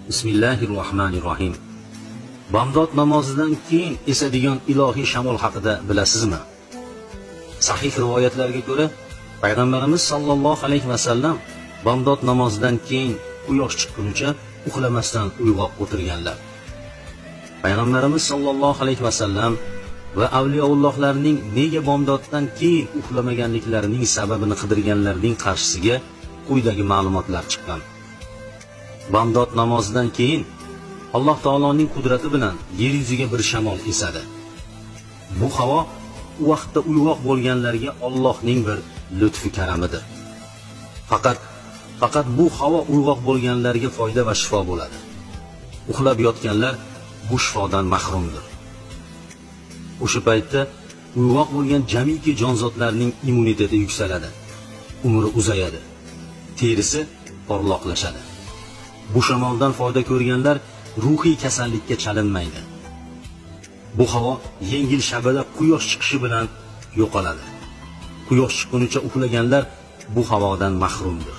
Bismillahirrohmanirrohim. Bomdod namozidan keyin esadigan ilohiy shamol haqida bilasizmi? Sahih rivoyatlarga ko'ra, payg'ambarimiz sollallohu alayhi vasallam bomdod namozidan keyin quyosh chiqqunicha uxlamasdan uyg'oq o'tirganlar. Payg'ambarimiz sollallohu alayhi vasallam va avliyoullohlarning nega bomdoddan keyin uxlamaganliklarining sababini qidirganlarning qarshisiga quyidagi ma'lumotlar chiqqan. Bomdod namozidan keyin Alloh taoloning qudrati bilan yer yuziga bir shamol esadi. Bu havo u vaqtda uyg'oq bo'lganlarga Allohning bir lutfi karamidir. Faqat bu havo uyg'oq bo'lganlarga foyda va shifo bo'ladi. Uxlab yotganlar bu shifodan mahrumdir. O'sha paytda uyg'oq bo'lgan jamiki jonzotlarning immuniteti yuksaladi, umri uzayadi, terisi porloqlashadi. Bu shamoldan foyda ko'rganlar ruhiy kasallikka chalinmaydi. Bu havo yengil shabada quyosh chiqishi bilan yo'qoladi. Quyosh chiqqunicha uxlaganlar bu havodan mahrumdir.